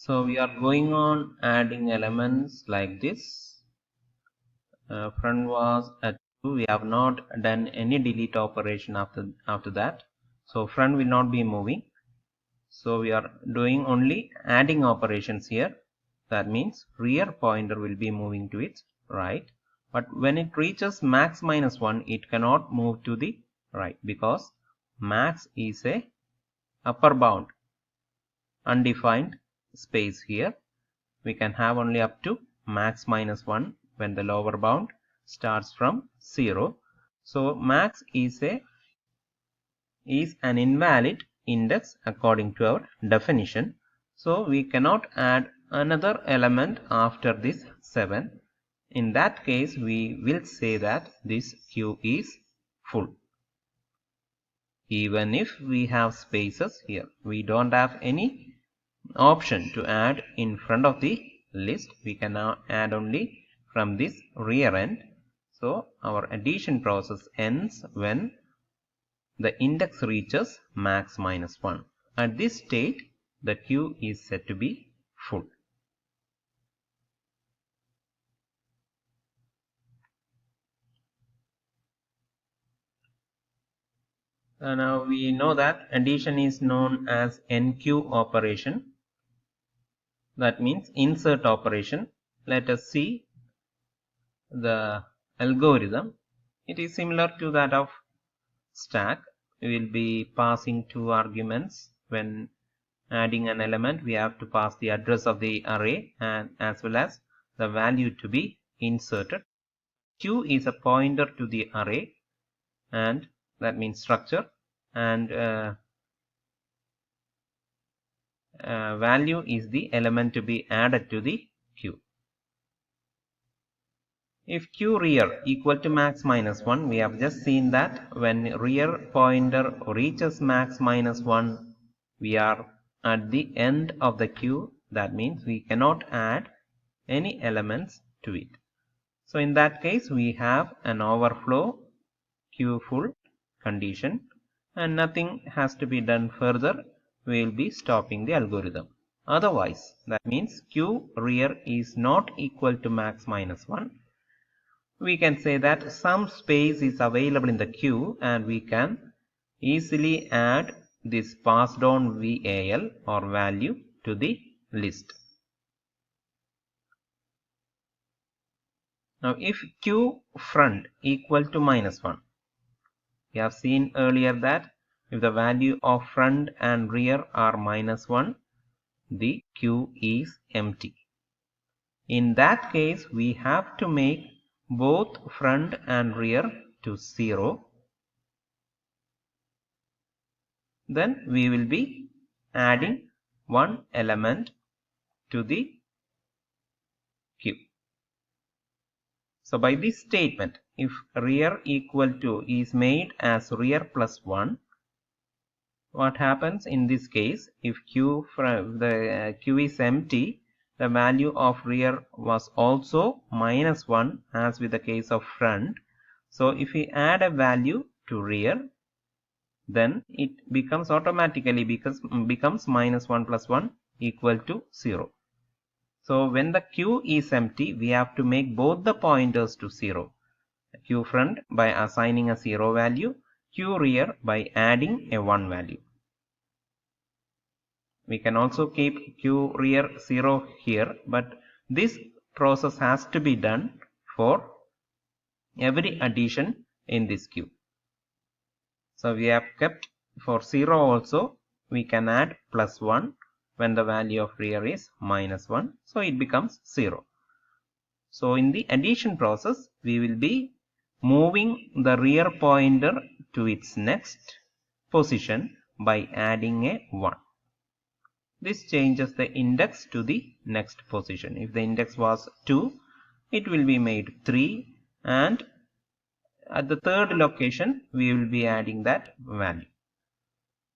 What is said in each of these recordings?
So we are going on adding elements like this. Front was at 2. We have not done any delete operation after that. So front will not be moving. So we are doing only adding operations here. That means rear pointer will be moving to its right. But when it reaches max minus 1, it cannot move to the right because max is a upper bound, undefined space here. We can have only up to max minus 1 when the lower bound starts from 0. So max is an invalid index according to our definition. So we cannot add another element after this 7. In that case, we will say that this queue is full. Even if we have spaces here, we don't have any option to add in front of the list. We can now add only from this rear end. So our addition process ends when the index reaches max minus 1. At this state, the queue is said to be full. Now we know that addition is known as NQ operation. That means insert operation. Let us see the algorithm. It is similar to that of stack. We will be passing two arguments. When adding an element, we have to pass the address of the array and as well as the value to be inserted. Q is a pointer to the array, and that means structure, and value is the element to be added to the queue. If q rear equal to max minus 1, we have just seen that when rear pointer reaches max minus 1, we are at the end of the queue. That means we cannot add any elements to it. So in that case, we have an overflow queue full condition and nothing has to be done further. We will be stopping the algorithm. Otherwise, that means q rear is not equal to max minus 1. We can say that some space is available in the queue and we can easily add this passed on VAL or value to the list. Now if q front equal to minus 1, we have seen earlier that if the value of front and rear are minus 1, the queue is empty. In that case, we have to make both front and rear to 0. Then we will be adding one element to the queue. So by this statement, if rear equal to is made as rear plus 1, what happens in this case? If the queue is empty, the value of rear was also minus 1 as with the case of front. So if we add a value to rear, then it becomes automatically becomes minus 1 plus 1 equal to 0. So when the queue is empty, we have to make both the pointers to 0. Q front by assigning a 0 value, Q rear by adding a 1 value. We can also keep Q rear 0 here, but this process has to be done for every addition in this queue. So we have kept for 0 also, we can add plus 1 when the value of rear is minus 1. So it becomes 0. So in the addition process, we will be moving the rear pointer to its next position by adding a 1. This changes the index to the next position. If the index was 2, it will be made 3, and at the third location, we will be adding that value.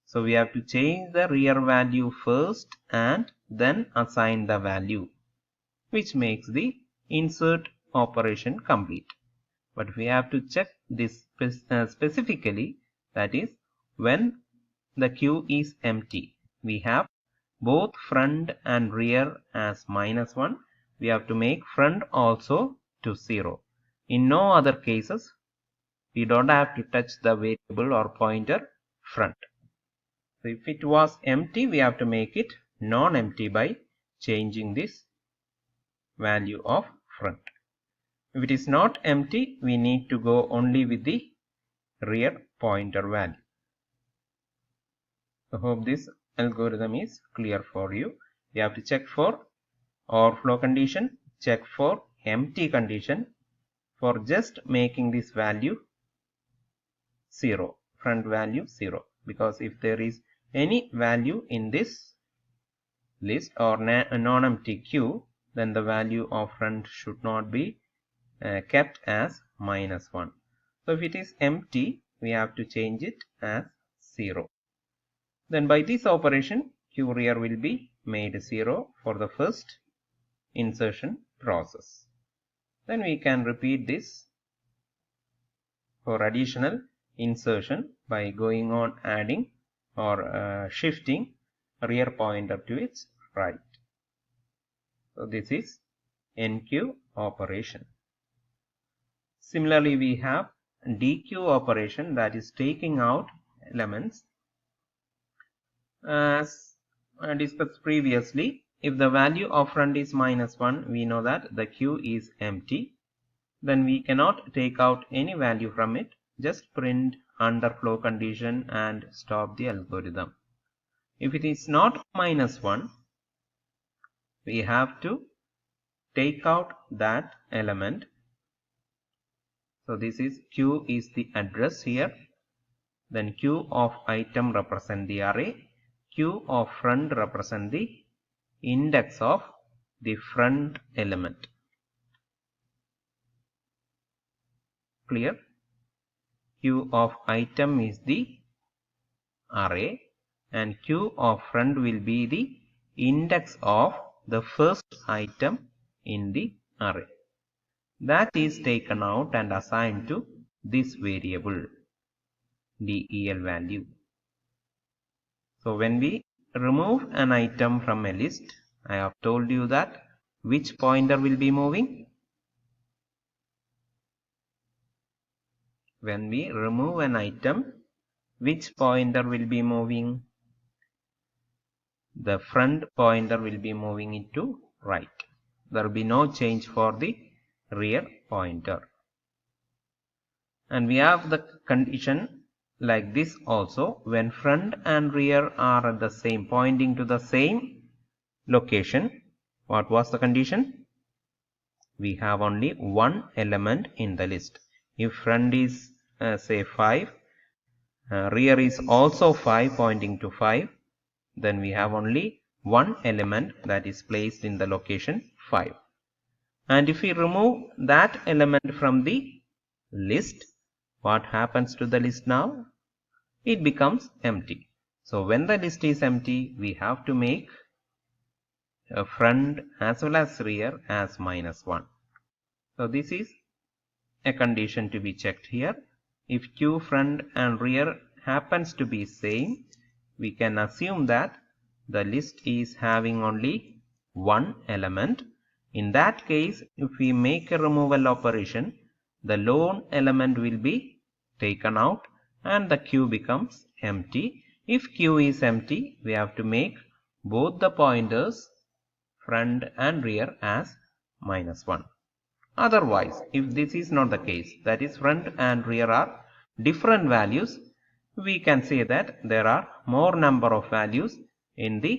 So we have to change the rear value first and then assign the value, which makes the insert operation complete. But we have to check this specifically, that is when the queue is empty. We have both front and rear as -1. We have to make front also to 0. In no other cases, we don't have to touch the variable or pointer front. So if it was empty, we have to make it non-empty by changing this value of front. If it is not empty, we need to go only with the rear pointer value. I hope this algorithm is clear for you. You have to check for overflow condition, check for empty condition for just making this value 0, front value 0, because if there is any value in this list or non-empty queue, then the value of front should not be kept as -1. So if it is empty, we have to change it as 0. Then by this operation, queue rear will be made 0 for the first insertion process. Then we can repeat this for additional insertion by going on adding or shifting rear pointer to its right. So this is NQ operation. Similarly, we have DQ operation, that is taking out elements. As discussed previously, if the value of front is -1, we know that the queue is empty. Then we cannot take out any value from it. Just print underflow condition and stop the algorithm. If it is not -1, we have to take out that element. So this is Q is the address here. Then Q of item represent the array. Q of front represent the index of the front element. Clear? Q of item is the array and Q of front will be the index of the first item in the array. That is taken out and assigned to this variable del value. So when we remove an item from a list, I have told you that which pointer will be moving? When we remove an item, which pointer will be moving? The front pointer will be moving into right. There will be no change for the rear pointer. And we have the condition like this also. When front and rear are at the same, pointing to the same location, what was the condition? We have only one element in the list. If front is say 5, rear is also 5 pointing to 5, then we have only one element that is placed in the location 5. And if we remove that element from the list, what happens to the list now? It becomes empty. So when the list is empty, we have to make a front as well as rear as -1. So this is a condition to be checked here. If Q front and rear happens to be same, we can assume that the list is having only one element. In that case, if we make a removal operation, the lone element will be taken out and the queue becomes empty. If queue is empty, we have to make both the pointers front and rear as -1. Otherwise, if this is not the case, that is front and rear are different values, we can say that there are more number of values in the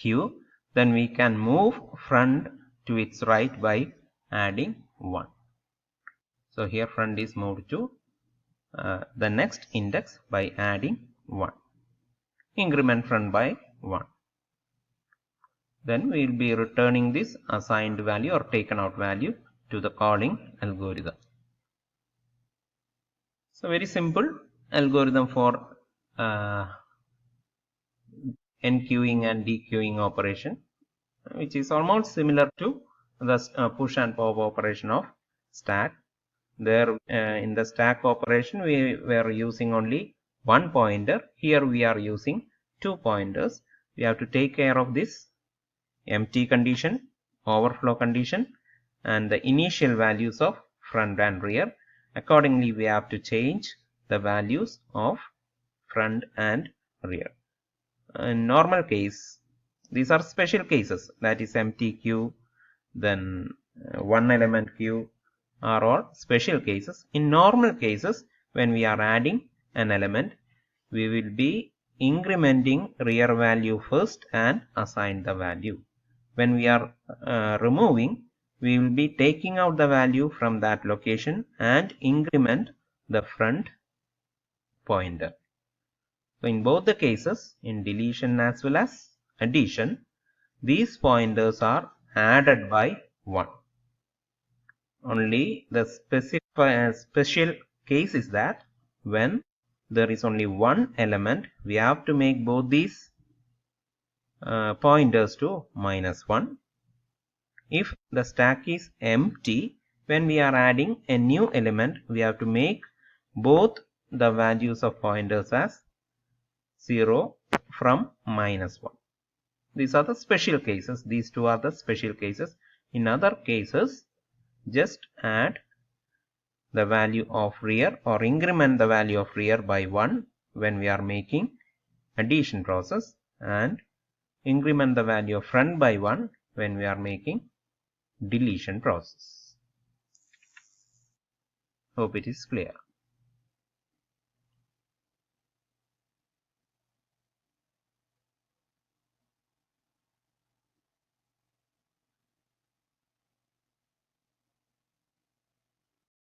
queue, then we can move front to its right by adding 1. So here front is moved to the next index by adding 1. Increment front by 1. Then we will be returning this assigned value or taken out value to the calling algorithm. So very simple algorithm for enqueuing and dequeuing operation, which is almost similar to the push and pop operation of stack. There in the stack operation we were using only one pointer. Here we are using two pointers. we have to take care of this empty condition, overflow condition, and the initial values of front and rear. Accordingly, we have to change the values of front and rear. In normal case, these are special cases, that is empty queue, then one element queue are all special cases. In normal cases, when we are adding an element, we will be incrementing rear value first and assign the value. When we are removing, we will be taking out the value from that location and increment the front pointer. So in both the cases, in deletion as well as addition, these pointers are added by 1. Only the special case is that when there is only one element, we have to make both these pointers to -1. If the stack is empty, when we are adding a new element, we have to make both the values of pointers as 0 from -1. These are the special cases. These two are the special cases. In other cases, just add the value of rear or increment the value of rear by 1 when we are making addition process, and increment the value of front by 1 when we are making deletion process. Hope it is clear.